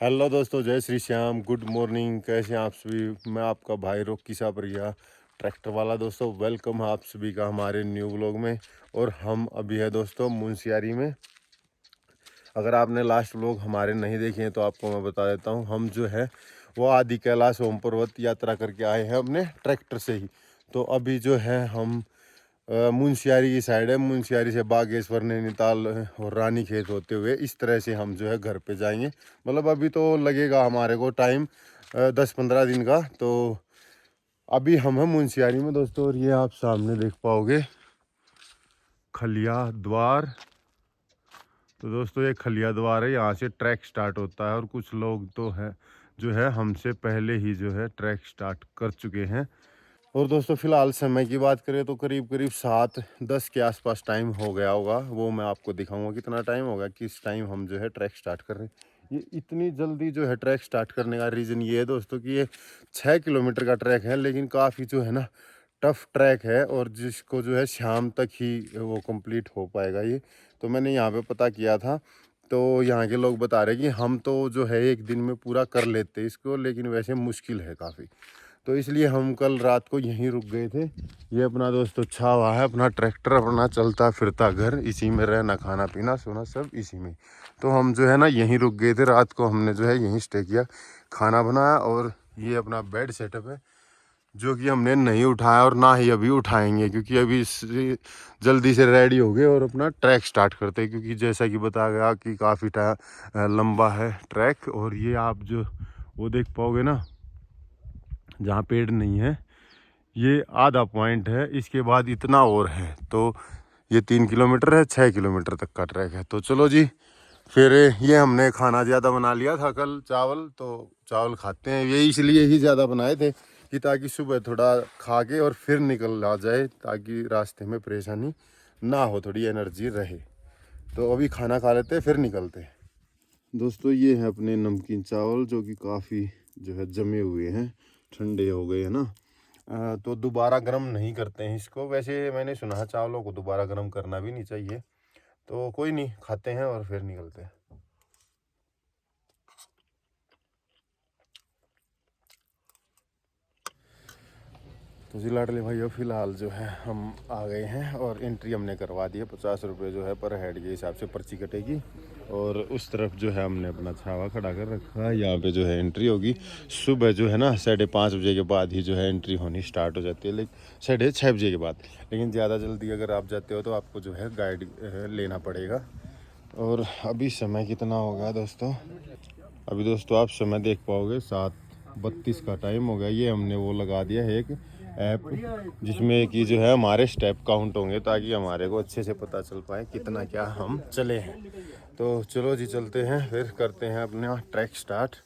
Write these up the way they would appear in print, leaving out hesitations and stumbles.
Hello दोस्तों, जय Shri Shyam. Good morning. कैसे हैं आप सभी? मैं आपका भाई रोकी सापरिया ट्रैक्टर वाला। दोस्तों वेलकम है आप सभी का हमारे न्यू व्लॉग में। और हम अभी है दोस्तों मुंशियारी में। अगर आपने लास्ट व्लॉग हमारे नहीं देखे हैं तो आपको मैं बता देता हूं, हम जो है वो आदि कैलाश ओम पर्वत यात्रा करके आए हैं अपने ट्रैक्टर से ही। तो अभी जो है हम मुंशियारी की साइड है। मुंशियारी से बागेश्वर, नैनीताल और रानीखेत होते हुए इस तरह से हम जो है घर पे जाएंगे। मतलब अभी तो लगेगा हमारे को टाइम 10-15 दिन का। तो अभी हम हैं मुंशियारी में दोस्तों, और ये आप सामने देख पाओगे खलिया द्वार। तो दोस्तों ये खलिया द्वार है, यहाँ से ट्रैक स्टार्ट होता है। और कुछ लोग तो है जो है हमसे पहले ही जो है ट्रैक स्टार्ट कर चुके हैं। और दोस्तों फ़िलहाल समय की बात करें तो करीब करीब 7-10 के आसपास टाइम हो गया होगा। वो मैं आपको दिखाऊंगा कितना टाइम हो गया, किस टाइम हम जो है ट्रैक स्टार्ट कर रहे हैं। ये इतनी जल्दी जो है ट्रैक स्टार्ट करने का रीज़न ये है दोस्तों कि ये 6 किलोमीटर का ट्रैक है, लेकिन काफ़ी जो है ना टफ़ ट्रैक है, और जिसको जो है शाम तक ही वो कंप्लीट हो पाएगा ये। तो मैंने यहाँ पे पता किया था, तो यहाँ के लोग बता रहे कि हम तो जो है एक दिन में पूरा कर लेते इसको, लेकिन वैसे मुश्किल है काफ़ी। तो इसलिए हम कल रात को यहीं रुक गए थे। ये अपना दोस्त अच्छा हुआ है, अपना ट्रैक्टर, अपना चलता फिरता घर, इसी में रहना, खाना पीना सोना सब इसी में। तो हम जो है ना यहीं रुक गए थे रात को। हमने जो है यहीं स्टे किया, खाना बनाया। और ये अपना बेड सेटअप है जो कि हमने नहीं उठाया और ना ही अभी उठाएंगे, क्योंकि अभी जल्दी से रेडी हो गए और अपना ट्रैक स्टार्ट करते हैं। क्योंकि जैसा कि बताया गया कि काफ़ी लंबा है ट्रैक। और ये आप जो वो देख पाओगे ना जहाँ पेड़ नहीं है, ये आधा पॉइंट है। इसके बाद इतना और है। तो ये 3 किलोमीटर है, 6 किलोमीटर तक का ट्रैक है। तो चलो जी, फिर ये हमने खाना ज़्यादा बना लिया था कल, चावल। तो चावल खाते हैं, ये इसलिए ही ज़्यादा बनाए थे कि ताकि सुबह थोड़ा खा के और फिर निकल आ जाए, ताकि रास्ते में परेशानी ना हो, थोड़ी एनर्जी रहे। तो अभी खाना खा लेते हैं फिर निकलते हैं। दोस्तों ये है अपने नमकीन चावल, जो कि काफ़ी जो है जमे हुए हैं, ठंडे हो गए हैं ना। तो दोबारा गर्म नहीं करते हैं इसको। वैसे मैंने सुना है चावलों को दोबारा गर्म करना भी नहीं चाहिए। तो कोई नहीं, खाते हैं और फिर निकलते हैं। तो जी लाडले भाइयों, फ़िलहाल जो है हम आ गए हैं और एंट्री हमने करवा दी है। 50 रुपये जो है पर हेड के हिसाब से पर्ची कटेगी। और उस तरफ जो है हमने अपना छावा खड़ा कर रखा है, यहाँ पे जो है एंट्री होगी। सुबह जो है ना 5:30 बजे के बाद ही जो है एंट्री होनी स्टार्ट हो जाती है, लेकिन 6:30 बजे के बाद। लेकिन ज़्यादा जल्दी अगर आप जाते हो तो आपको जो है गाइड लेना पड़ेगा। और अभी समय कितना हो गया दोस्तों? अभी दोस्तों आप समय देख पाओगे 7:32 का टाइम हो गया। ये हमने वो लगा दिया है एक ऐप, जिसमें कि जो है हमारे स्टेप काउंट होंगे, ताकि हमारे को अच्छे से पता चल पाए कितना क्या हम चले हैं। तो चलो जी चलते हैं, फिर करते हैं अपना ट्रैक स्टार्ट।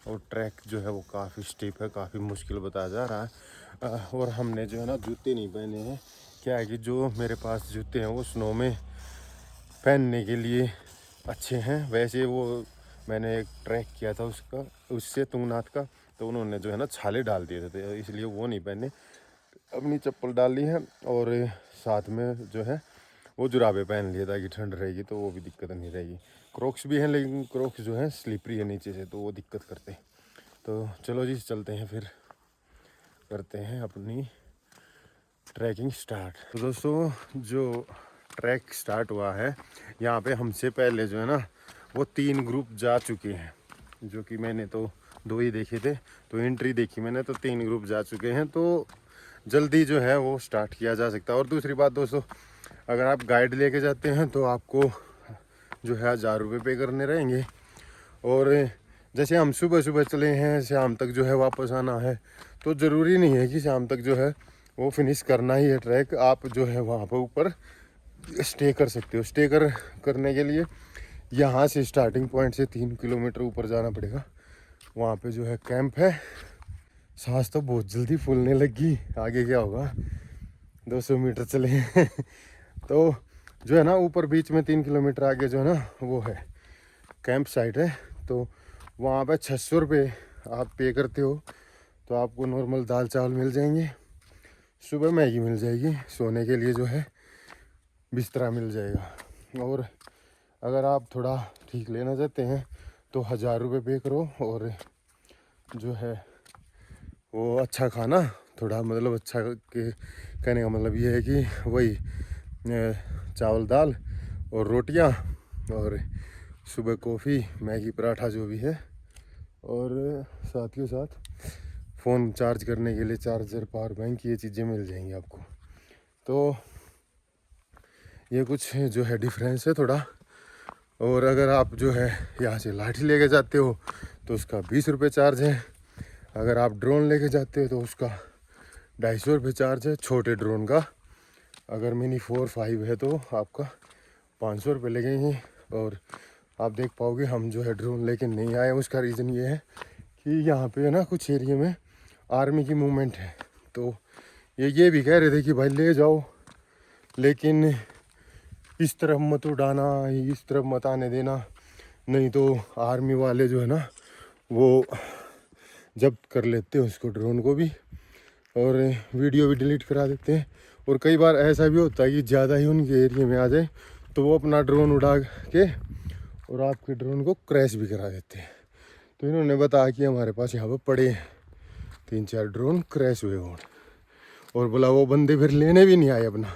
और ट्रैक जो है वो काफ़ी स्टीप है, काफ़ी मुश्किल बताया जा रहा है। और हमने जो है ना जूते नहीं पहने हैं। क्या है कि जो मेरे पास जूते हैं वो स्नो में पहनने के लिए अच्छे हैं। वैसे वो मैंने एक ट्रैक किया था उसका, उससे तुंगनाथ का, तो उन्होंने जो है ना छाले डाल दिए थे, तो इसलिए वो नहीं पहने। अपनी चप्पल डाल ली है और साथ में जो है वो जुराबे पहन लिए, ताकि ठंड रहेगी तो वो भी दिक्कत नहीं रहेगी। क्रॉक्स भी हैं, लेकिन क्रॉक्स जो है स्लिपरी है नीचे से, तो वो दिक्कत करते हैं। तो चलो जी चलते हैं, फिर करते हैं अपनी ट्रैकिंग स्टार्ट। तो दोस्तों जो ट्रैक स्टार्ट हुआ है, यहाँ पे हमसे पहले जो है ना वो 3 ग्रुप जा चुके हैं, जो कि मैंने तो 2 ही देखे थे। तो एंट्री देखी मैंने तो 3 ग्रुप जा चुके हैं। तो जल्दी जो है वो स्टार्ट किया जा सकता है। और दूसरी बात दोस्तों, अगर आप गाइड लेके जाते हैं तो आपको जो है 1000 रुपये पे करने रहेंगे। और जैसे हम सुबह सुबह चले हैं, शाम तक जो है वापस आना है, तो ज़रूरी नहीं है कि शाम तक जो है वो फिनिश करना ही है ट्रैक। आप जो है वहाँ पर ऊपर स्टे कर सकते हो। करने के लिए यहाँ से स्टार्टिंग पॉइंट से 3 किलोमीटर ऊपर जाना पड़ेगा। वहाँ पे जो है कैंप है। सांस तो बहुत जल्दी फूलने लगी। आगे क्या होगा, 200 मीटर चले हैं तो जो है ना ऊपर बीच में 3 किलोमीटर आगे जो है ना वो है कैंप साइट है। तो वहाँ पे 600 रुपये आप पे करते हो, तो आपको नॉर्मल दाल चावल मिल जाएंगे, सुबह मैगी मिल जाएगी, सोने के लिए जो है बिस्तरा मिल जाएगा। और अगर आप थोड़ा ठीक लेना चाहते हैं तो 1000 रुपये पे करो और जो है वो अच्छा खाना, थोड़ा मतलब अच्छा के कहने का मतलब ये है कि वही चावल दाल और रोटियां और सुबह कॉफ़ी मैगी पराठा जो भी है, और साथ ही साथ फ़ोन चार्ज करने के लिए चार्जर पावर बैंक, ये चीज़ें मिल जाएंगी आपको। तो ये कुछ जो है डिफरेंस है थोड़ा। और अगर आप जो है यहाँ से लाठी लेके जाते हो तो उसका 20 रुपये चार्ज है। अगर आप ड्रोन लेके जाते हो तो उसका 250 रुपये चार्ज है छोटे ड्रोन का। अगर मिनी 4-5 है तो आपका 500 रुपये लगेंगे। और आप देख पाओगे हम जो है ड्रोन लेके नहीं आए, उसका रीज़न ये है कि यहाँ पे ना कुछ एरिया में आर्मी की मूवमेंट है। तो ये भी कह रहे थे कि भाई ले जाओ, लेकिन इस तरफ मत उड़ाना, इस तरफ मत आने देना, नहीं तो आर्मी वाले जो है ना वो जब्त कर लेते हैं उसको, ड्रोन को भी, और वीडियो भी डिलीट करा देते हैं। और कई बार ऐसा भी होता है कि ज़्यादा ही उनके एरिया में आ जाए तो वो अपना ड्रोन उड़ा के और आपके ड्रोन को क्रैश भी करा देते हैं। तो इन्होंने बताया कि हमारे पास यहाँ पर पड़े हैं 3-4 ड्रोन क्रैश हुए हों, और बोला वो बंदे फिर लेने भी नहीं आए अपना,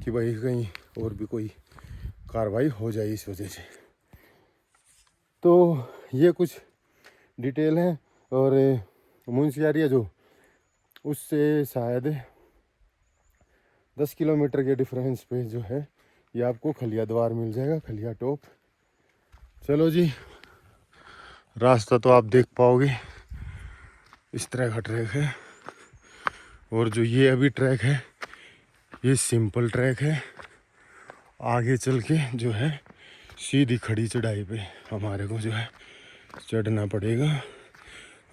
कि भाई कहीं और भी कोई कार्रवाई हो जाए इस वजह से। तो ये कुछ डिटेल है। और मुंशियारिया जो उससे शायद 10 किलोमीटर के डिफरेंस पे जो है ये आपको खलिया द्वार मिल जाएगा, खलिया टॉप। चलो जी, रास्ता तो आप देख पाओगे इस तरह का ट्रैक है। और जो ये अभी ट्रैक है ये सिंपल ट्रैक है, आगे चल के जो है सीधी खड़ी चढ़ाई पे हमारे को जो है चढ़ना पड़ेगा।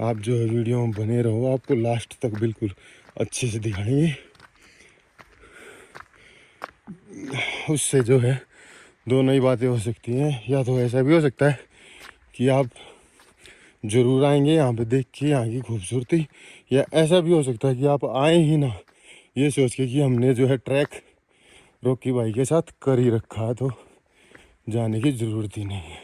आप जो है वीडियो में बने रहो, आपको लास्ट तक बिल्कुल अच्छे से दिखाएंगे। उससे जो है दोनों ही बातें हो सकती हैं, या तो ऐसा भी हो सकता है कि आप ज़रूर आएंगे यहाँ पे देख के यहाँ की खूबसूरती, या ऐसा भी हो सकता है कि आप आए ही ना ये सोच के कि हमने जो है ट्रैक रॉकी भाई के साथ कर ही रखा है तो जाने की ज़रूरत ही नहीं है।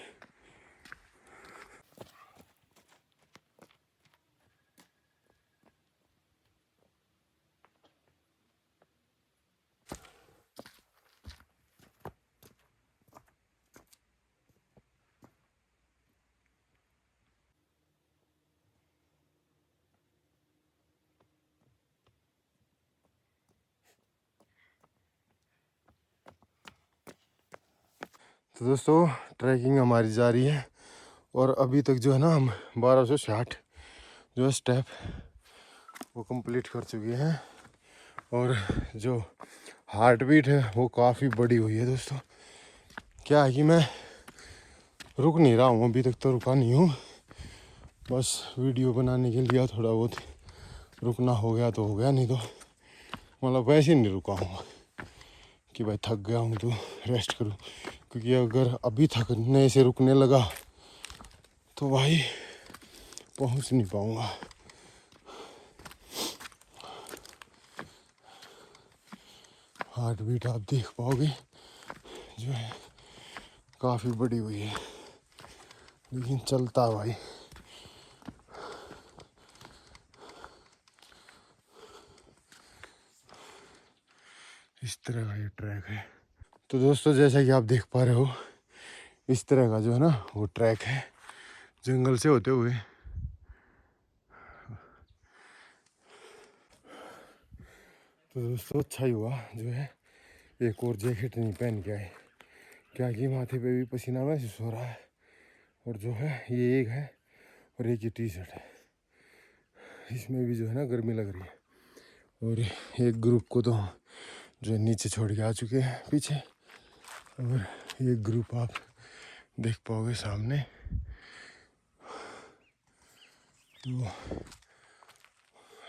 तो दोस्तों ट्रैकिंग हमारी जारी है, और अभी तक जो है ना हम 1260 जो है स्टेप वो कंप्लीट कर चुके हैं। और जो हार्ट बीट है वो काफ़ी बड़ी हुई है दोस्तों। क्या है कि मैं रुक नहीं रहा हूँ, अभी तक तो रुका नहीं हूँ, बस वीडियो बनाने के लिए थोड़ा बहुत रुकना हो गया तो हो गया, नहीं तो मतलब वैसे ही नहीं रुका हूँ कि भाई थक गया हूँ तो रेस्ट करूँ। क्योंकि अगर अभी थकने से रुकने लगा तो भाई पहुँच नहीं पाऊँगा। हार्ट बीट आप देख पाओगे जो है काफ़ी बड़ी हुई है, लेकिन चलता भाई। इस तरह का ये ट्रैक है। तो दोस्तों जैसा कि आप देख पा रहे हो इस तरह का जो है ना वो ट्रैक है जंगल से होते हुए। तो दोस्तों अच्छा ही हुआ जो है एक और जैकेट नहीं पहन के आए, क्या कि माथे पे भी पसीना महसूस हो रहा है। और जो है ये एक है और एक ही टी शर्ट है, इसमें भी जो है ना गर्मी लग रही है। और एक ग्रुप को तो जो है नीचे छोड़ के आ चुके हैं पीछे, और ये ग्रुप आप देख पाओगे सामने। तो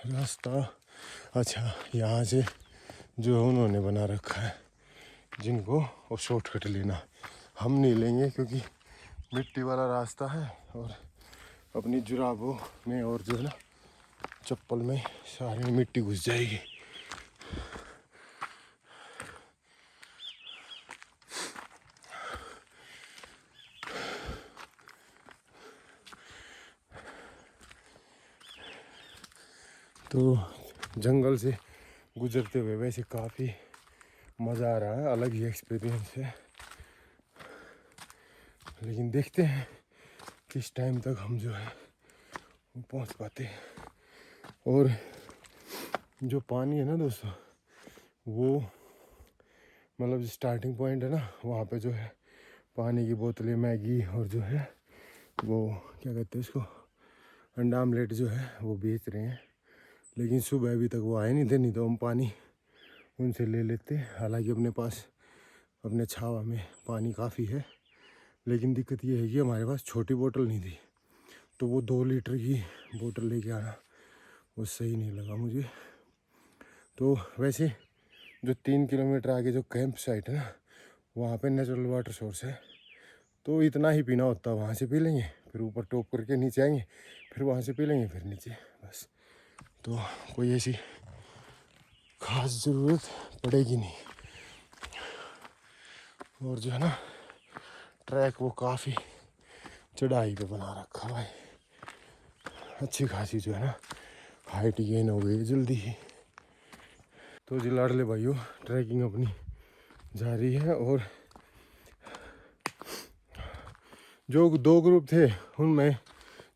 रास्ता अच्छा यहाँ से जो उन्होंने बना रखा है जिनको वो शॉर्टकट लेना, हम नहीं लेंगे क्योंकि मिट्टी वाला रास्ता है और अपनी जुराबों में और जो है ना चप्पल में सारी में मिट्टी घुस जाएगी। तो जंगल से गुजरते हुए वैसे काफ़ी मज़ा आ रहा है, अलग ही एक्सपीरियंस है। लेकिन देखते हैं किस टाइम तक हम जो है वो पहुंच पाते हैं। और जो पानी है ना दोस्तों, वो मतलब स्टार्टिंग पॉइंट है ना, वहाँ पे जो है पानी की बोतलें, मैगी और जो है वो क्या कहते हैं इसको, अंडा आमलेट जो है वो बेच रहे हैं। लेकिन सुबह अभी तक वो आए नहीं थे, नहीं तो हम पानी उनसे ले लेते। हालांकि अपने पास अपने छावा में पानी काफ़ी है, लेकिन दिक्कत ये है कि हमारे पास छोटी बोतल नहीं थी, तो वो 2 लीटर की बोतल लेके आना वो सही नहीं लगा मुझे। तो वैसे जो 3 किलोमीटर आगे जो कैंप साइट है ना, वहाँ पे नेचुरल वाटर सोर्स है, तो इतना ही पीना होता है, वहाँ से पी लेंगे, फिर ऊपर टॉप करके नीचे आएंगे, फिर वहाँ से पी लेंगे, फिर नीचे, बस। तो कोई ऐसी खास ज़रूरत पड़ेगी नहीं। और जो है ना ट्रैक वो काफ़ी चढ़ाई पे बना रखा है भाई, अच्छी खासी जो है ना हाइट गेन हो गई जल्दी ही। तो जी लाडले भाइयों, ट्रैकिंग अपनी जारी है। और जो 2 ग्रुप थे उनमें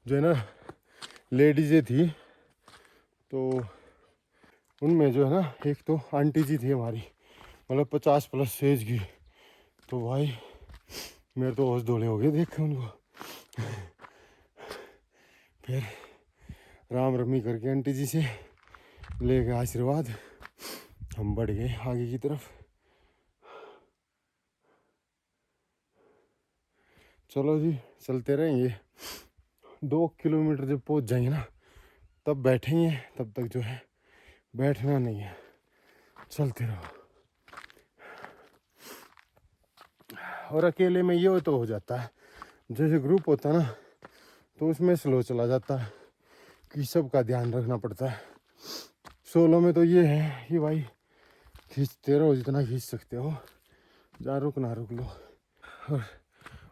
जो है ना लेडीज़ें थी, तो उनमें जो है ना एक तो आंटी जी थी हमारी, मतलब 50+ एज की। तो भाई मेरे तो होश धोले हो गए देख के उनको। फिर राम रमी करके आंटी जी से ले गए आशीर्वाद, हम बढ़ गए आगे की तरफ। चलो जी चलते रहेंगे, 2 किलोमीटर जब पहुंच जाएंगे ना तब बैठेंगे, तब तक जो है बैठना नहीं है, चलते रहो। और अकेले में ये तो हो जाता है, जैसे ग्रुप होता है ना तो उसमें स्लो चला जाता है कि सबका ध्यान रखना पड़ता है। सोलो में तो ये है कि भाई खींचते रहो जितना खींच सकते हो, जहाँ रुक ना रुक लो।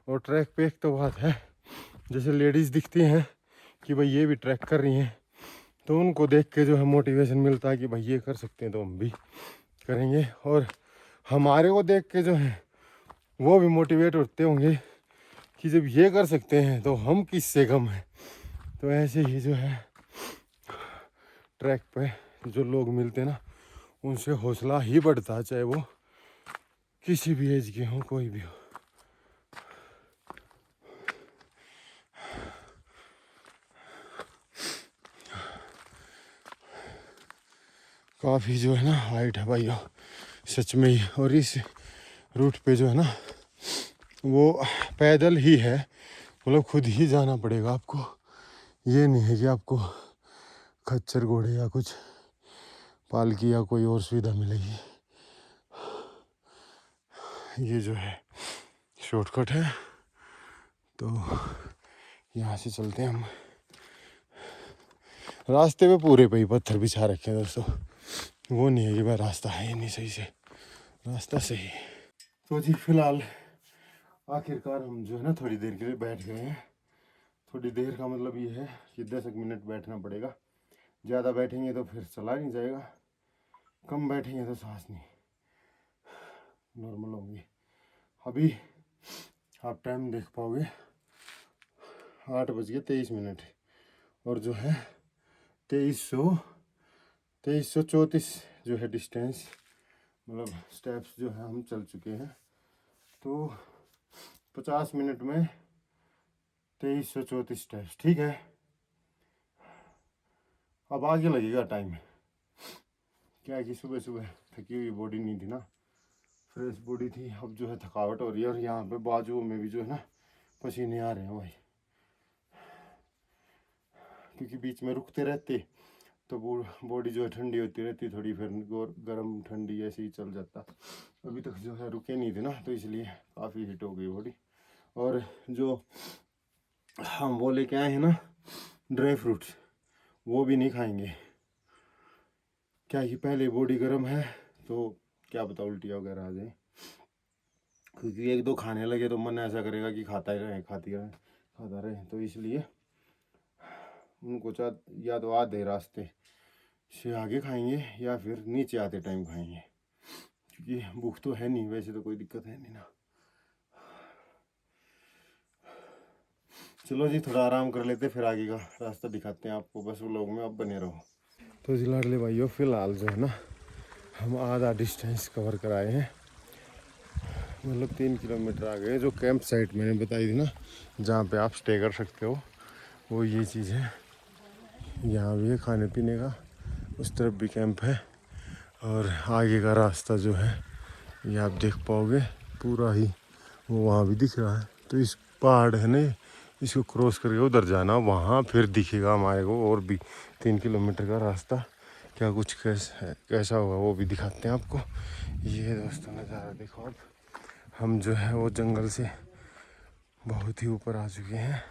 और ट्रैक पे एक तो बात है, जैसे लेडीज़ दिखती हैं कि भाई ये भी ट्रैक कर रही हैं, तो उनको देख के जो है मोटिवेशन मिलता है कि भाई ये कर सकते हैं तो हम भी करेंगे। और हमारे को देख के जो है वो भी मोटिवेट होते होंगे कि जब ये कर सकते हैं तो हम किससे कम हैं। तो ऐसे ही जो है ट्रैक पे जो लोग मिलते हैं ना, उनसे हौसला ही बढ़ता है, चाहे वो किसी भी एज के हों, कोई भी हो। काफ़ी जो है ना हाइट है भाई सच में ही। और इस रूट पे जो है ना वो पैदल ही है, मतलब खुद ही जाना पड़ेगा आपको। ये नहीं है कि आपको खच्चर घोड़े या कुछ पालकी या कोई और सुविधा मिलेगी। ये जो है शॉर्टकट है, तो यहाँ से चलते हैं हम। रास्ते पे पूरे पे ही पत्थर बिछा रखे हैं दोस्तों, वो नहीं है कि भाई रास्ता है नहीं सही से, रास्ता सही है। तो जी फिलहाल आखिरकार हम जो है ना थोड़ी देर के लिए बैठ गए हैं। थोड़ी देर का मतलब ये है कि 10 मिनट बैठना पड़ेगा, ज़्यादा बैठेंगे तो फिर चला नहीं जाएगा, कम बैठेंगे तो सांस नहीं नॉर्मल होंगी। अभी आप टाइम देख पाओगे 8:23 और जो है 2334 जो है डिस्टेंस, मतलब स्टेप्स जो है हम चल चुके हैं। तो 50 मिनट में 2334 स्टेप्स, ठीक है। अब आगे लगेगा टाइम, क्या है कि सुबह सुबह थकी हुई बॉडी नहीं थी ना, फ्रेश बॉडी थी। अब जो है थकावट हो रही है, और यहाँ पे बाजुओं में भी जो है ना पसीने आ रहे हैं भाई, क्योंकि बीच में रुकते रहते तो बॉडी जो है ठंडी होती रहती थोड़ी, फिर गर्म ठंडी ऐसे ही चल जाता। अभी तक जो है रुके नहीं थे ना, तो इसलिए काफ़ी हिट हो गई बॉडी। और जो हम वो लेके आए हैं ना ड्राई फ्रूट्स, वो भी नहीं खाएंगे, क्या कि पहले बॉडी गर्म है, तो क्या पता उल्टियाँ वगैरह आ जाए। क्योंकि 1-2 खाने लगे तो मन ऐसा करेगा कि खाता ही रहे, खाता रहे। तो इसलिए उनको या तो आधे रास्ते से आगे खाएंगे या फिर नीचे आते टाइम खाएंगे, क्योंकि भूख तो है नहीं, वैसे तो कोई दिक्कत है नहीं ना। चलो जी थोड़ा आराम कर लेते, फिर आगे का रास्ता दिखाते हैं आपको, बस व्लॉग में आप बने रहो। तो जी लाडले भाइयों, फिलहाल जो है ना हम आधा डिस्टेंस कवर कराए हैं, मतलब 3 किलोमीटर आ गए। जो कैंप साइट मैंने बताई थी ना, जहाँ पे आप स्टे कर सकते हो, वो ये चीज़ है। यहाँ भी है खाने पीने का, उस तरफ भी कैंप है, और आगे का रास्ता जो है ये आप देख पाओगे पूरा ही, वो वहाँ भी दिख रहा है। तो इस पहाड़ है ना, इसको क्रॉस करके उधर जाना, वहाँ फिर दिखेगा हमारे को और भी 3 किलोमीटर का रास्ता। क्या कुछ कैसा होगा वो भी दिखाते हैं आपको। ये दोस्तों नज़ारा देखो आप, हम जो है वो जंगल से बहुत ही ऊपर आ चुके हैं।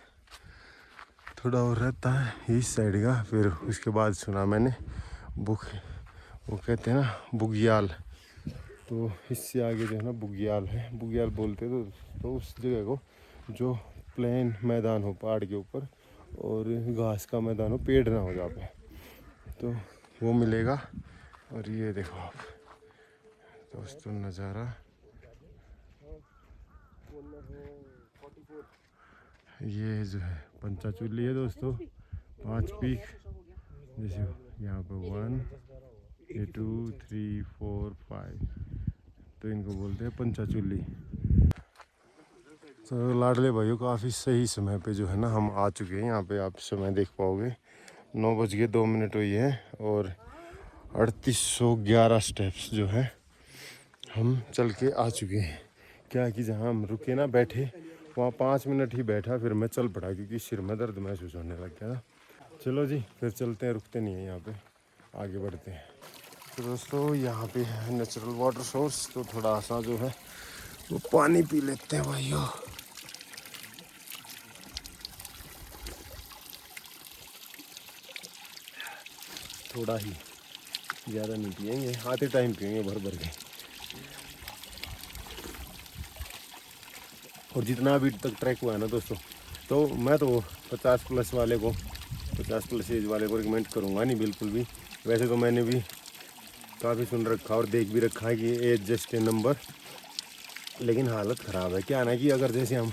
थोड़ा और रहता है इस साइड का, फिर उसके बाद सुना मैंने वो कहते हैं ना बुग्याल, तो इससे आगे जो है ना बुग्याल है, बुग्याल बोलते हैं। तो उस जगह को जो प्लेन मैदान हो पहाड़ के ऊपर और घास का मैदान हो, पेड़ ना हो जहाँ पे, तो वो मिलेगा। और ये देखो आप दोस्तों नज़ारा, ये जो है पंचाचूली है दोस्तों, 5 पीक, जैसे यहाँ पे 1 ये 2 3 4 5, तो इनको बोलते हैं पंचाचूली। तो लाडले भाइयों काफ़ी सही समय पे जो है ना हम आ चुके हैं यहाँ पे, आप समय देख पाओगे 9:02 हुई है और 3811 स्टेप्स जो है हम चल के आ चुके हैं। क्या कि जहाँ हम रुके ना बैठे, वहाँ 5 मिनट ही बैठा, फिर मैं चल पड़ा क्योंकि सिर में दर्द महसूस होने लग गया था। चलो जी फिर चलते हैं, रुकते नहीं हैं यहाँ पे, आगे बढ़ते हैं। तो दोस्तों यहाँ पे है नेचुरल वाटर सोर्स, तो थोड़ा सा जो है वो पानी पी लेते हैं भाइयों। थोड़ा ही, ज़्यादा नहीं पियेंगे, आते टाइम पियेंगे भर भर के। और जितना अभी तक ट्रैक हुआ है ना दोस्तों, तो मैं तो 50+ वाले को, 50+ एज वाले को रिकमेंड करूँगा नहीं बिल्कुल भी। वैसे तो मैंने भी काफ़ी सुन रखा और देख भी रखा है कि एज जस्ट ए नंबर, लेकिन हालत ख़राब है। क्या है ना कि अगर जैसे हम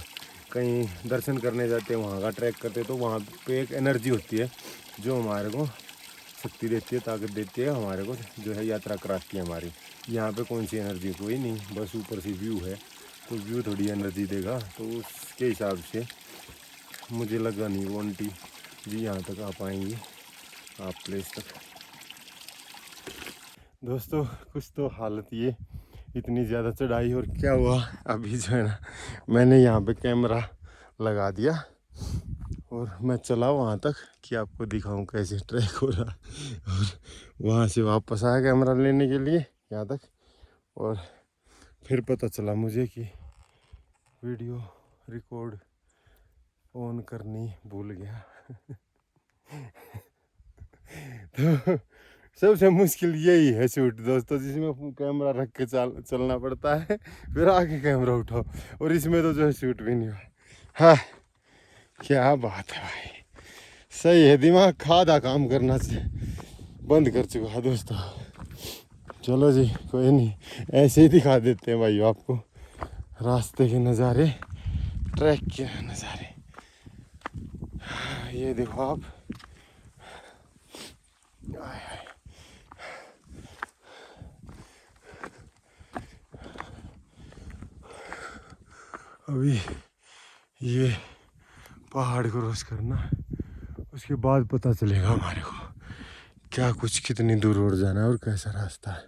कहीं दर्शन करने जाते हैं, वहाँ का ट्रैक करते हैं, तो वहाँ पे एक एनर्जी होती है जो हमारे को शक्ति देती है, ताकत देती है, हमारे को जो है यात्रा कराती है हमारी। यहाँ पे कौन सी एनर्जी, कोई नहीं, बस ऊपर से व्यू है, तो व्यू थोड़ी एनर्जी देगा। तो उसके हिसाब से मुझे लगा नहीं वो आंटी जी यहाँ तक आ पाएंगी, आप प्लेस तक। दोस्तों कुछ तो हालत ये, इतनी ज़्यादा चढ़ाई, और क्या हुआ अभी जो है ना मैंने यहाँ पे कैमरा लगा दिया और मैं चला वहाँ तक कि आपको दिखाऊं कैसे ट्रैक हो रहा, और वहाँ से वापस आया कैमरा लेने के लिए यहाँ तक, और फिर पता चला मुझे कि वीडियो रिकॉर्ड ऑन करनी भूल गया। तो सबसे मुश्किल यही है शूट दोस्तों, जिसमें कैमरा रख के चलना पड़ता है, फिर आगे कैमरा उठाओ, और इसमें तो जो है शूट भी नहीं हुआ। हाँ क्या बात है भाई, सही है, दिमाग खादा काम करना से बंद कर चुका है दोस्तों। चलो जी कोई नहीं, ऐसे ही दिखा देते हैं भाई आपको रास्ते के नज़ारे, ट्रैक के नज़ारे। ये देखो आप, अभी ये पहाड़ क्रॉस करना, उसके बाद पता चलेगा हमारे को क्या कुछ कितनी दूर और जाना है और कैसा रास्ता है।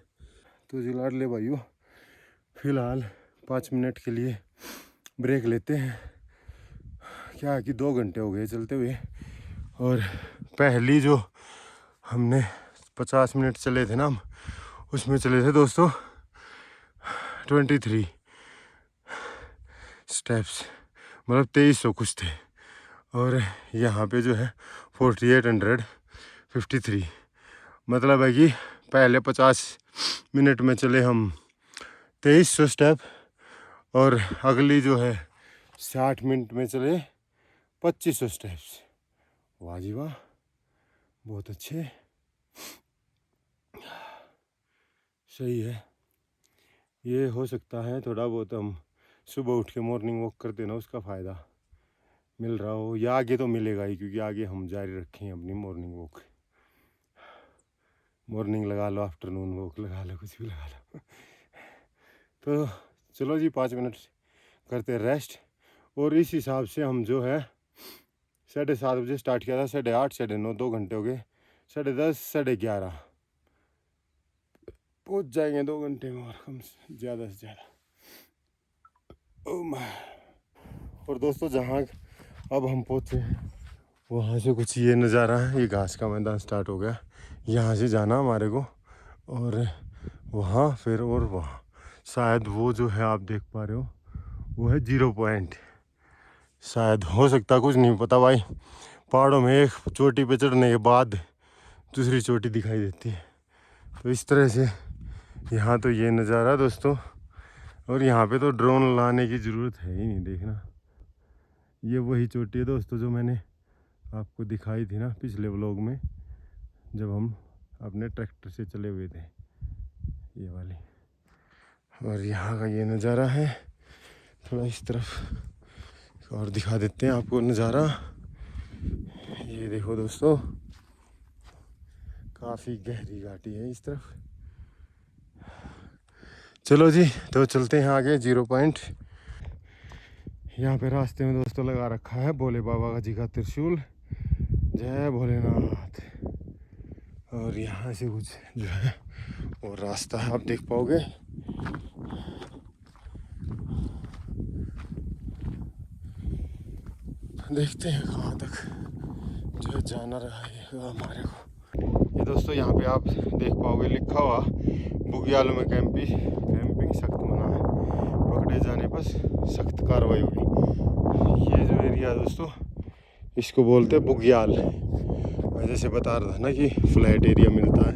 तो जी लाडले भाइयों, फिलहाल 5 मिनट के लिए ब्रेक लेते हैं। क्या कि 2 घंटे हो गए चलते हुए, और पहली जो हमने 50 मिनट चले थे ना हम, उसमें चले थे दोस्तों 23 स्टेप्स, मतलब 2300 कुछ थे, और यहाँ पे जो है 4853, मतलब है कि पहले 50 मिनट में चले हम 2300 स्टेप, और अगली जो है 60 मिनट में चले 2500 स्टेप्स। वाह जी वाह, बहुत अच्छे। सही है। ये हो सकता है थोड़ा बहुत हम सुबह उठ के मॉर्निंग वॉक करते ना, उसका फ़ायदा मिल रहा हो, या आगे तो मिलेगा ही, क्योंकि आगे हम जारी रखें अपनी मॉर्निंग वॉक। मॉर्निंग लगा लो, आफ्टरनून वॉक लगा लो, कुछ भी लगा लो। तो चलो जी 5 मिनट करते रेस्ट। और इस हिसाब से हम जो है 7:30 बजे स्टार्ट किया था, 8:30 9:30 2 घंटे हो गए, 10:30 11:30 पहुँच जाएंगे 2 घंटे में, और कम ज़्यादा से ज़्यादा। और दोस्तों जहाँ अब हम पहुँचे वहाँ से कुछ ये नज़ारा है, ये घास का मैदान स्टार्ट हो गया, यहाँ से जाना हमारे को, और वहाँ फिर, और वहाँ शायद वो जो है आप देख पा रहे हो वो है 0 पॉइंट, शायद, हो सकता, कुछ नहीं पता भाई। पहाड़ों में एक चोटी पे चढ़ने के बाद दूसरी चोटी दिखाई देती है, तो इस तरह से यहाँ तो ये नज़ारा दोस्तों। और यहाँ पे तो ड्रोन लाने की ज़रूरत है ही नहीं, देखना ये वही चोटी है दोस्तों जो मैंने आपको दिखाई थी ना पिछले व्लॉग में, जब हम अपने ट्रैक्टर से चले हुए थे, ये वाली। और यहाँ का ये नज़ारा है, थोड़ा इस तरफ और दिखा देते हैं आपको नज़ारा। ये देखो दोस्तों, काफ़ी गहरी घाटी है इस तरफ। चलो जी, तो चलते हैं आगे 0 पॉइंट। यहाँ पे रास्ते में दोस्तों लगा रखा है भोले बाबा जी का त्रिशूल, जय भोलेनाथ। और यहाँ से कुछ जो है वो रास्ता है, आप देख पाओगे। देखते हैं कहाँ तक जो है जाना रहा है हमारे को। ये दोस्तों यहाँ पे आप देख पाओगे लिखा हुआ बुग्यालों में कैंपिंग सख्त मना है, पकड़े जाने पर सख्त कार्रवाई होगी। ये जो एरिया दोस्तों इसको बोलते हैं बुग्याल। मैं जैसे बता रहा था ना कि फ्लैट एरिया मिलता है,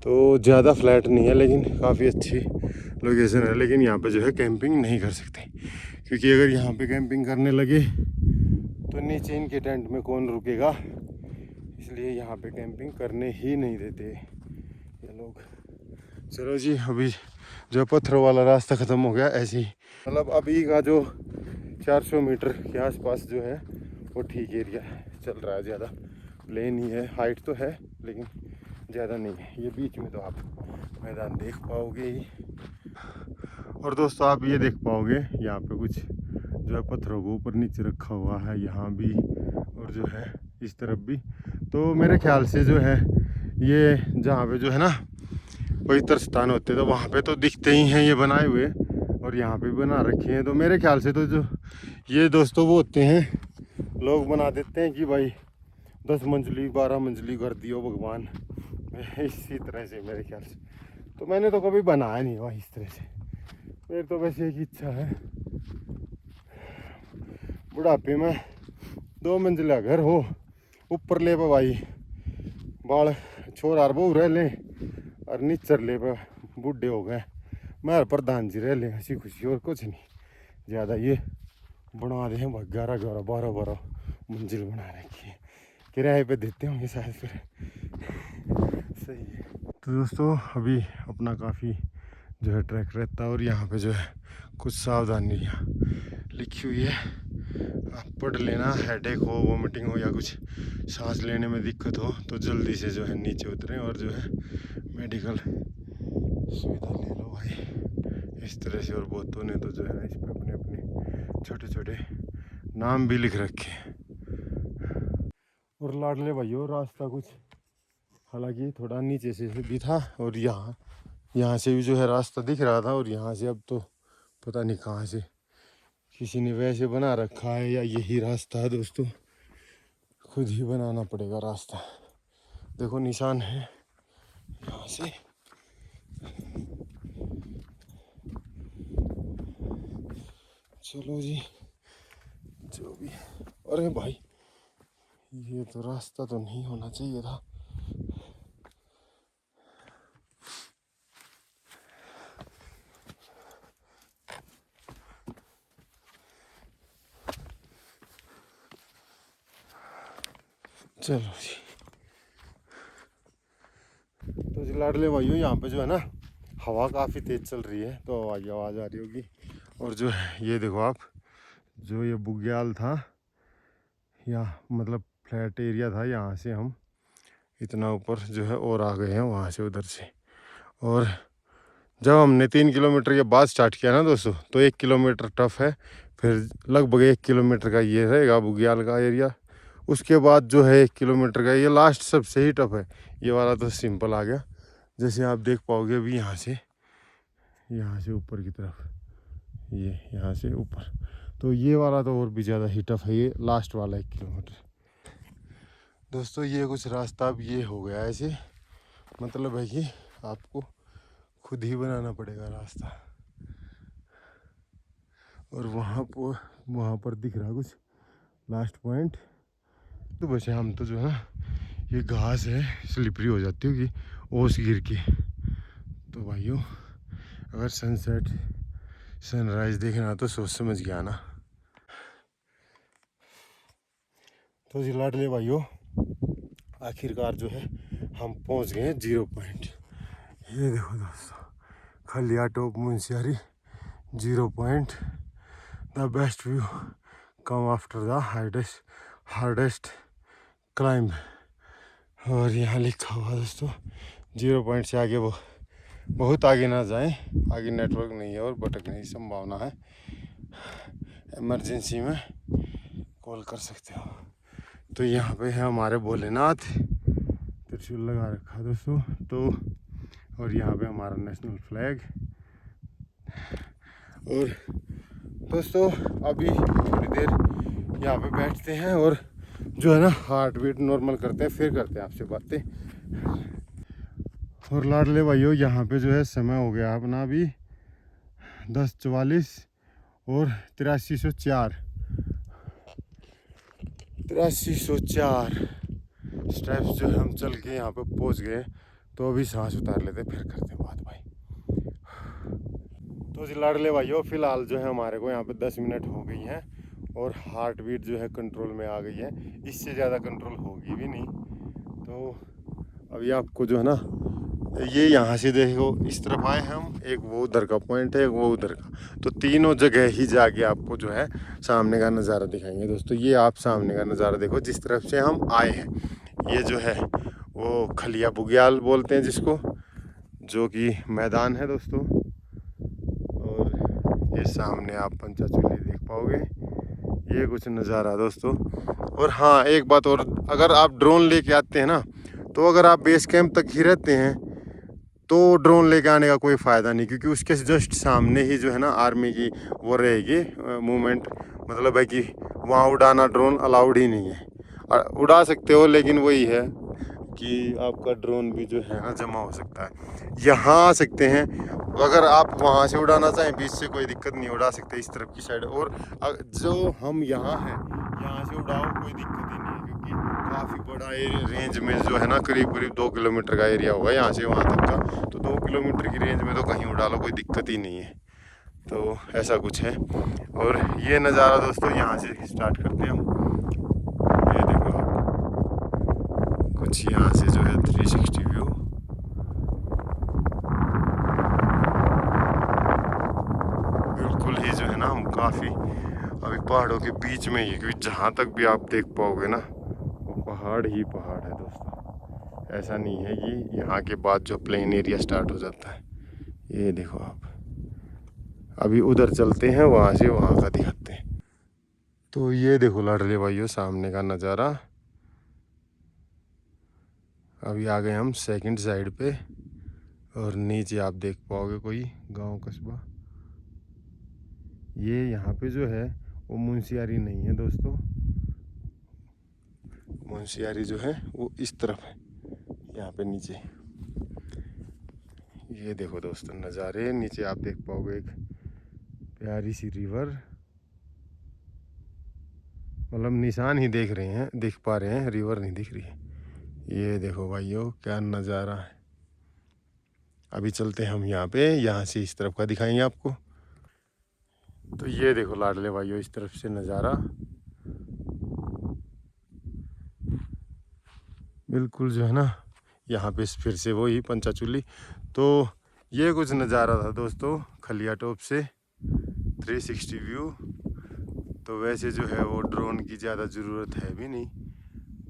तो ज़्यादा फ्लैट नहीं है लेकिन काफ़ी अच्छी लोकेशन है। लेकिन यहाँ पे जो है कैंपिंग नहीं कर सकते, क्योंकि अगर यहाँ पे कैंपिंग करने लगे तो नीचे इनके टेंट में कौन रुकेगा, इसलिए यहाँ पे कैंपिंग करने ही नहीं देते ये लोग। चलो जी, अभी जो पत्थरों वाला रास्ता ख़त्म हो गया, ऐसे ही मतलब अभी का जो 400 मीटर के आसपास जो है वो ठीक एरिया चल रहा है, ज़्यादा प्लेन ही है, हाइट तो है लेकिन ज़्यादा नहीं है। ये बीच में तो आप मैदान देख पाओगे ही। और दोस्तों आप ये देख पाओगे यहाँ पे कुछ जो है पत्थरों को ऊपर नीचे रखा हुआ है, यहाँ भी और जो है इस तरफ भी। तो मेरे ख्याल से जो है ये जहाँ पे जो है ना पवित्र स्थान होते हैं, तो वहाँ पे तो दिखते ही हैं ये बनाए हुए, और यहाँ पे बना रखे हैं। तो मेरे ख्याल से तो जो ये दोस्तों वो होते हैं, लोग बना देते हैं कि भाई 10 मंजिली 12 मंजिली घर दियो भगवान, इसी तरह से मेरे ख्याल से। तो मैंने तो कभी बनाया नहीं हुआ इस तरह से, मेरी तो वैसे एक इच्छा है बुढ़ापे में 2 मंजिला घर हो, ऊपर ले पे भाई बाल छोर आर बहु रह लें, और नीचर ले पे बूढ़े हो गए मैं प्रधान जी रह लें हंसी खुशी, और कुछ नहीं ज़्यादा। ये बना रहे हैं 11 11 12 12 मंजिल बना रखी है, किराए पे देते होंगे शायद फिर। सही है। तो दोस्तों अभी अपना काफ़ी जो है ट्रैक रहता है, और यहाँ पे जो है कुछ सावधानियाँ लिखी हुई है, आप पढ़ लेना। हेडेक हो, वोमिटिंग हो, या कुछ सांस लेने में दिक्कत हो तो जल्दी से जो है नीचे उतरें और जो है मेडिकल सुविधा ले लो भाई, इस तरह से। और बहुतों ने तो जो है ना इस पर अपने अपने छोटे छोटे नाम भी लिख रखे हैं। और लाडले भाइयों रास्ता कुछ हालांकि थोड़ा नीचे से भी था, और यहाँ से भी जो है रास्ता दिख रहा था, और यहाँ से अब तो पता नहीं कहाँ से किसी ने वैसे बना रखा है या यही रास्ता है दोस्तों, खुद ही बनाना पड़ेगा रास्ता। देखो निशान है यहाँ से। चलो जी जो भी। अरे भाई ये तो रास्ता तो नहीं होना चाहिए था। चलो जी, तो जी लाडले भाइयों यहाँ पे जो है ना हवा काफ़ी तेज़ चल रही है तो आवाज़ आ रही होगी। और जो है ये देखो आप, जो ये बुग्याल था या मतलब फ्लैट एरिया था, यहाँ से हम इतना ऊपर जो है और आ गए हैं वहाँ से उधर से। और जब हमने 3 किलोमीटर के बाद स्टार्ट किया ना दोस्तों, तो 1 किलोमीटर टफ है, फिर लगभग 1 किलोमीटर का ये रहेगा बुग्याल का एरिया। उसके बाद जो है 1 किलोमीटर का ये लास्ट सबसे ही टफ है। ये वाला तो सिंपल आ गया, जैसे आप देख पाओगे अभी यहाँ से ऊपर की तरफ, ये यहाँ से ऊपर, तो ये वाला तो और भी ज़्यादा ही टफ है, ये लास्ट वाला 1 किलोमीटर। दोस्तों ये कुछ रास्ता अब ये हो गया ऐसे, मतलब है कि आपको खुद ही बनाना पड़ेगा रास्ता। और वहाँ पर दिख रहा कुछ लास्ट पॉइंट। तो बचे हम तो जो है ना, ये घास है स्लिपरी हो जाती होगी ओस गिर के। तो भाइयों अगर सनसेट सनराइज देखना तो सोच समझ के आना। तो जी लाडले भाइयों, आखिरकार जो है हम पहुंच गए हैं 0 पॉइंट। ये देखो दोस्तों, Khaliya top Munsiyari 0 point, the best view come after the hardest climb. और यहाँ लिखा हुआ दोस्तों 0 पॉइंट से आगे वो बहुत आगे ना जाएं, आगे नेटवर्क नहीं है और भटकने की संभावना है, इमरजेंसी में कॉल कर सकते हो। तो यहाँ पे है हमारे भोलेनाथ, त्रिशूल लगा रखा दोस्तों। तो और यहाँ पे हमारा नेशनल फ्लैग। और दोस्तों अभी थोड़ी देर यहाँ पे बैठते हैं और जो है ना हार्ट बीट नॉर्मल करते हैं, फिर करते हैं आपसे बातें। और लाडले भाइयों यहाँ पे जो है समय हो गया अपना अभी 10:44 और 8304 स्टेप्स जो है हम चल के यहाँ पे पहुँच गए। तो अभी सांस उतार लेते, फिर करते हैं बात भाई। तो जी लाडले भाइयों, फिलहाल जो है हमारे को यहाँ पे 10 मिनट हो गई हैं और हार्ट बीट जो है कंट्रोल में आ गई है, इससे ज़्यादा कंट्रोल होगी भी नहीं। तो अभी आपको जो है ना, ये यहाँ से देखो इस तरफ आए हम, एक वो उधर का पॉइंट है, एक वो उधर का, तो तीनों जगह ही जाके आपको जो है सामने का नज़ारा दिखाएंगे दोस्तों। ये आप सामने का नज़ारा देखो, जिस तरफ से हम आए हैं, ये जो है वो खलिया बुग्याल बोलते हैं जिसको, जो कि मैदान है दोस्तों। और ये सामने आप पंचाचूली देख पाओगे, ये कुछ नज़ारा दोस्तों। और हाँ एक बात और, अगर आप ड्रोन लेके आते हैं ना, तो अगर आप बेस कैंप तक ही रहते हैं तो ड्रोन लेके आने का कोई फ़ायदा नहीं, क्योंकि उसके जस्ट सामने ही जो है ना आर्मी की वो रहेगी मूवमेंट, मतलब है कि वहाँ उड़ाना ड्रोन अलाउड ही नहीं है। उड़ा सकते हो लेकिन वही है कि आपका ड्रोन भी जो है ना जमा हो सकता है। यहाँ आ सकते हैं, अगर आप वहाँ से उड़ाना चाहें बीच से कोई दिक्कत नहीं, उड़ा सकते इस तरफ की साइड। और जो हम यहाँ हैं, यहाँ से उड़ाओ कोई दिक्कत ही नहीं है, क्योंकि काफ़ी बड़ा रेंज में जो है ना करीब 2 किलोमीटर का एरिया होगा यहाँ से वहाँ तक का। तो 2 किलोमीटर की रेंज में तो कहीं उड़ा लो, कोई दिक्कत ही नहीं है। तो ऐसा कुछ है। और ये नज़ारा दोस्तों यहाँ से स्टार्ट करते हैं हम। ये देखो आप, कुछ यहाँ से जो है 360 व्यू। बिल्कुल ही जो है ना हम काफ़ी अभी पहाड़ों के बीच में ही, क्योंकि जहाँ तक भी आप देख पाओगे ना वो पहाड़ ही पहाड़ है दोस्तों। ऐसा नहीं है कि यहाँ के बाद जो प्लेन एरिया स्टार्ट हो जाता है। ये देखो आप, अभी उधर चलते हैं, वहाँ से वहाँ का दिखाते हैं। तो ये देखो लाडले भाइयों सामने का नज़ारा। अभी आ गए हम सेकंड साइड पे, और नीचे आप देख पाओगे कोई गांव कस्बा। ये यहाँ पे जो है वो मुंशियारी नहीं है दोस्तों, मुंशियारी जो है वो इस तरफ है, यहाँ पे नीचे। ये देखो दोस्तों नज़ारे, नीचे आप देख पाओगे एक प्यारी सी रिवर, मतलब निशान ही देख रहे हैं, देख पा रहे हैं, रिवर नहीं दिख रही है। ये देखो भाइयों क्या नज़ारा है। अभी चलते हैं हम यहाँ पे, यहाँ से इस तरफ का दिखाएंगे आपको। तो ये देखो लाडले भाइयों इस तरफ से नज़ारा, बिल्कुल जो है ना यहाँ पे फिर से वही पंचाचूली। तो ये कुछ नज़ारा था दोस्तों खलिया टॉप से 360 व्यू। तो वैसे जो है वो ड्रोन की ज़्यादा ज़रूरत है भी नहीं,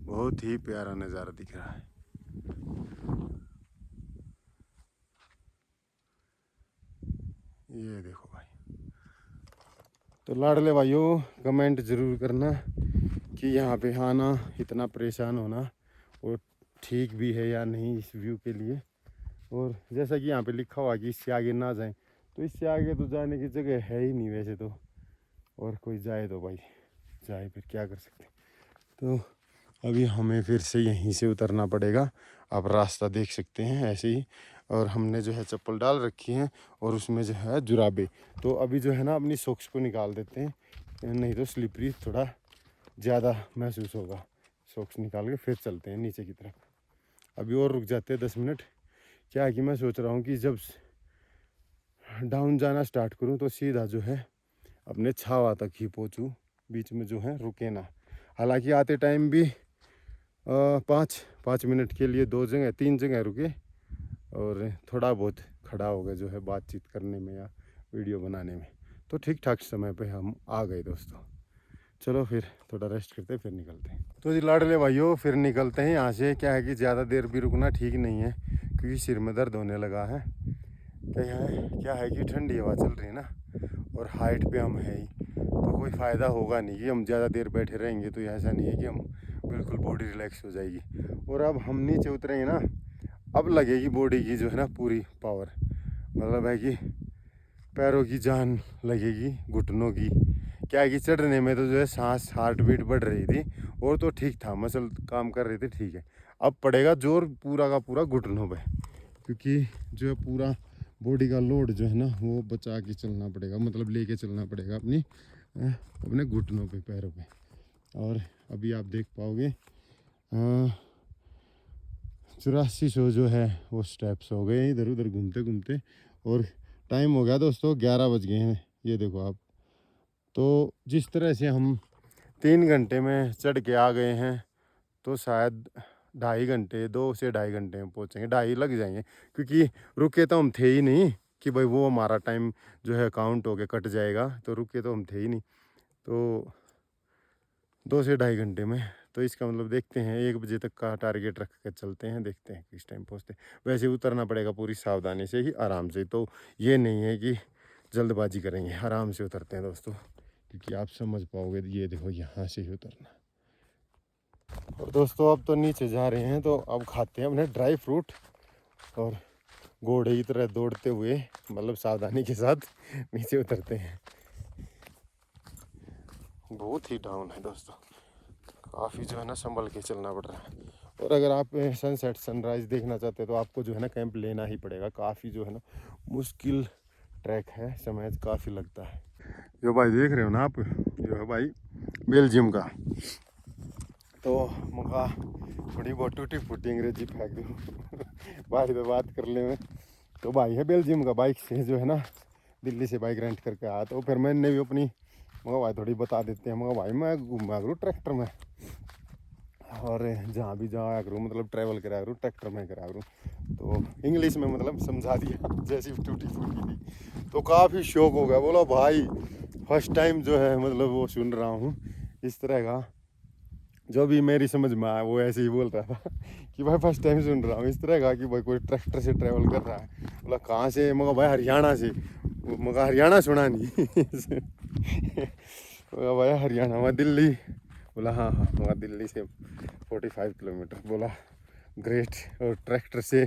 बहुत ही प्यारा नज़ारा दिख रहा है। ये देखो भाई। तो लाडले भाइयों कमेंट ज़रूर करना कि यहाँ पे आना, इतना परेशान होना वो ठीक भी है या नहीं इस व्यू के लिए। और जैसा कि यहाँ पे लिखा हुआ कि इससे आगे ना जाएं, तो इससे आगे तो जाने की जगह है ही नहीं वैसे तो। और कोई जाए तो भाई जाए, फिर क्या कर सकते। तो अभी हमें फिर से यहीं से उतरना पड़ेगा। आप रास्ता देख सकते हैं ऐसे ही। और हमने जो है चप्पल डाल रखी है और उसमें जो है जुराबे। तो अभी जो है ना अपनी सॉक्स को निकाल देते हैं, नहीं तो स्लिपरी थोड़ा ज़्यादा महसूस होगा। सॉक्स निकाल के फिर चलते हैं नीचे की तरफ। अभी और रुक जाते हैं 10 मिनट। क्या है कि मैं सोच रहा हूँ कि जब डाउन जाना स्टार्ट करूँ तो सीधा जो है अपने छावा तक ही पहुँचूँ, बीच में जो है रुके ना। हालांकि आते टाइम भी 5 मिनट के लिए 3 जगह रुके और थोड़ा बहुत खड़ा हो गया जो है बातचीत करने में या वीडियो बनाने में। तो ठीक ठाक समय पे हम आ गए दोस्तों। चलो फिर थोड़ा रेस्ट करते फिर निकलते हैं। तो जी लाडले भाइयों फिर निकलते हैं यहाँ से। क्या है कि ज़्यादा देर भी रुकना ठीक नहीं है क्योंकि सिर में दर्द होने लगा है। क्या है कि ठंडी हवा चल रही है ना, और हाइट पे हम है ही, तो कोई फ़ायदा होगा नहीं कि हम ज़्यादा देर बैठे रहेंगे। तो ऐसा नहीं है कि हम बिल्कुल बॉडी रिलैक्स हो जाएगी। और अब हम नीचे उतरेंगे ना, अब लगेगी बॉडी की जो है ना पूरी पावर। मतलब है कि पैरों की जान लगेगी, घुटनों की। क्या है कि चढ़ने में तो जो है सांस हार्ट बीट बढ़ रही थी और तो ठीक था, मसल काम कर रही थी ठीक है। अब पड़ेगा जोर पूरा का पूरा घुटनों पे, क्योंकि जो है पूरा बॉडी का लोड जो है ना वो बचा के चलना पड़ेगा, मतलब लेके चलना पड़ेगा अपने घुटनों पे, पैरों पे। और अभी आप देख पाओगे 8400 जो है वो स्टेप्स हो गए इधर उधर घूमते घूमते। और टाइम हो गया दोस्तों 11 बज गए हैं, ये देखो आप। तो जिस तरह से हम 3 घंटे में चढ़ के आ गए हैं, तो शायद 2.5 घंटे, 2 से 2.5 घंटे में पहुँचेंगे, 2.5 लग जाएंगे। क्योंकि रुके तो हम थे ही नहीं कि भाई वो हमारा टाइम जो है काउंट होके कट जाएगा, तो रुके तो हम थे ही नहीं। तो 2 से 2.5 घंटे में, तो इसका मतलब देखते हैं 1 बजे तक का टारगेट रख के चलते हैं, देखते हैं किस टाइम पहुँचते हैं। वैसे उतरना पड़ेगा पूरी सावधानी से ही, आराम से। तो ये नहीं है कि जल्दबाजी करेंगे, आराम से उतरते हैं दोस्तों, क्योंकि आप समझ पाओगे। ये देखो यहाँ से ही उतरना। और दोस्तों अब तो नीचे जा रहे हैं, तो अब खाते हैं अपने ड्राई फ्रूट और घोड़े की तरह दौड़ते हुए, मतलब सावधानी के साथ नीचे उतरते हैं। बहुत ही डाउन है दोस्तों, काफ़ी जो है ना संभल के चलना पड़ रहा है। और अगर आप सनसेट सनराइज़ देखना चाहते हैं तो आपको जो है ना कैंप लेना ही पड़ेगा। काफ़ी जो है ना मुश्किल ट्रैक है, समय काफ़ी लगता है। जो भाई देख रहे हो ना आप, जो है भाई बेल्जियम का। तो मुझा थोड़ी बहुत टूटी फूटी अंग्रेजी फेंक दूँ भाई पे बात कर ले में। तो भाई है बेल्जियम का, बाइक से जो है ना दिल्ली से बाइक रेंट करके आया। तो फिर मैंने भी अपनी मगर भाई थोड़ी बता देते हैं। मगर भाई मैं घूमा करूँ ट्रैक्टर में, और जहाँ भी जाया करूँ मतलब ट्रैवल करा करूँ ट्रैक्टर में करा करूँ। तो इंग्लिश में मतलब समझा दिया जैसी टूटी फूटी थी। तो काफ़ी शौक हो गया, बोला भाई फर्स्ट टाइम जो है मतलब वो सुन रहा हूँ इस तरह का। जो भी मेरी समझ में आया वो ऐसे ही बोल रहा था कि भाई फर्स्ट टाइम सुन रहा हूँ इस तरह का कि भाई कोई ट्रैक्टर से ट्रैवल कर रहा है। बोला कहाँ से? मगर भाई हरियाणा से। मगर हरियाणा सुना नहीं बोला भाई हरियाणा में दिल्ली। बोला हाँ हाँ मगर दिल्ली से 45 किलोमीटर। बोला ग्रेट। और ट्रैक्टर से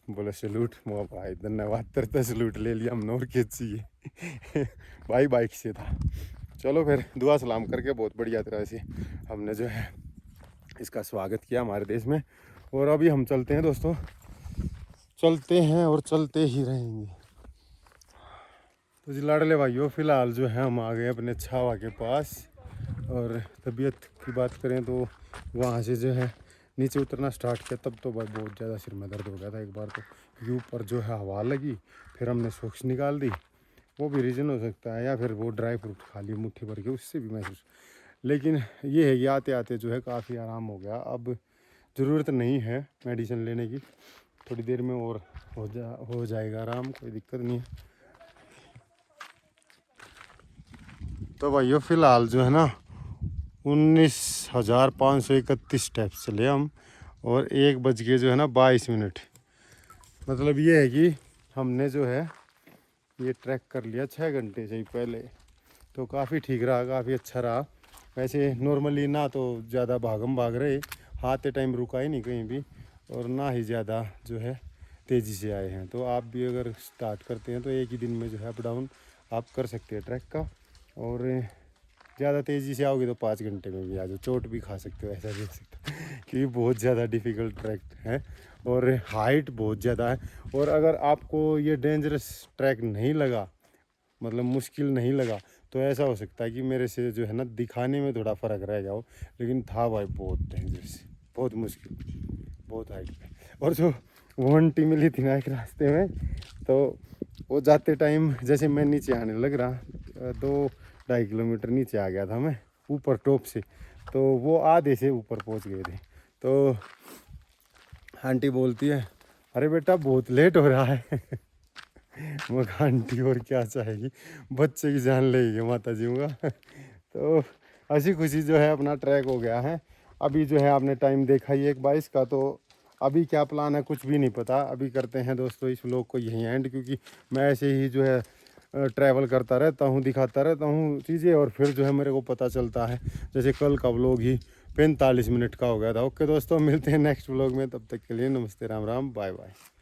बोला सैल्यूट। मगर भाई धन्यवाद, तरता सैल्यूट ले लिया हमने, और क्या चाहिए भाई बाइक से था। चलो फिर दुआ सलाम करके बहुत बढ़िया तरह से हमने जो है इसका स्वागत किया हमारे देश में। और अभी हम चलते हैं दोस्तों, चलते हैं और चलते ही रहेंगे। तो जी लाडले भाइयों फ़िलहाल जो है हम आ गए अपने छावा के पास। और तबीयत की बात करें तो वहाँ से जो है नीचे उतरना स्टार्ट किया, तब तो भाई बहुत ज़्यादा सिर में दर्द हो गया था एक बार तो, क्योंकि ऊपर जो है हवा लगी। फिर हमने सॉक्स निकाल दी, वो भी रीज़न हो सकता है, या फिर वो ड्राई फ्रूट खा ली मुट्ठी भर के, उससे भी महसूस। लेकिन ये है कि आते आते जो है काफ़ी आराम हो गया। अब ज़रूरत नहीं है मेडिसिन लेने की, थोड़ी देर में और हो जाएगा आराम, कोई दिक्कत नहीं है। तो भाइयों फ़िलहाल जो है ना 19,531 स्टेप्स चले हम, और 1 बज के जो है ना 22 मिनट। मतलब ये है कि हमने जो है ये ट्रैक कर लिया 6 घंटे से ही पहले, तो काफ़ी ठीक रहा, काफ़ी अच्छा रहा। वैसे नॉर्मली ना तो ज़्यादा भागम भाग रहे, हाथ टाइम रुका ही नहीं कहीं भी, और ना ही ज़्यादा जो है तेज़ी से आए हैं। तो आप भी अगर स्टार्ट करते हैं तो एक ही दिन में जो है अप डाउन आप कर सकते हैं ट्रैक का, और ज़्यादा तेज़ी से आओगे तो 5 घंटे में भी आ जाओ, चोट भी खा सकते हो, ऐसा भी हो सकता है क्योंकि बहुत ज़्यादा डिफ़िकल्ट ट्रैक है और हाइट बहुत ज़्यादा है। और अगर आपको ये डेंजरस ट्रैक नहीं लगा, मतलब मुश्किल नहीं लगा, तो ऐसा हो सकता है कि मेरे से जो है ना दिखाने में थोड़ा फ़र्क रह जाओ, लेकिन था भाई बहुत डेंजरस, बहुत मुश्किल, बहुत हाइट पे। और जो वंटी मिली थी ना एक रास्ते में, तो वो जाते टाइम जैसे मैं नीचे आने लग रहा, 2-2.5 किलोमीटर नीचे आ गया था मैं ऊपर टॉप से, तो वो आधे से ऊपर पहुंच गए थे। तो आंटी बोलती है अरे बेटा बहुत लेट हो रहा है मैं कहा आंटी और क्या चाहेगी, बच्चे की जान लेगी माता जी का तो हंसी खुशी जो है अपना ट्रैक हो गया है। अभी जो है आपने टाइम देखा ही 1:22 का, तो अभी क्या प्लान है कुछ भी नहीं पता। अभी करते हैं दोस्तों इस व्लॉग को यहीं एंड, क्योंकि मैं ऐसे ही जो है ट्रैवल करता रहता हूँ, दिखाता रहता हूँ चीज़ें, और फिर जो है मेरे को पता चलता है। जैसे कल का व्लॉग ही 45 मिनट का हो गया था। ओके दोस्तों, मिलते हैं नेक्स्ट व्लॉग में, तब तक के लिए नमस्ते, राम राम, बाय बाय।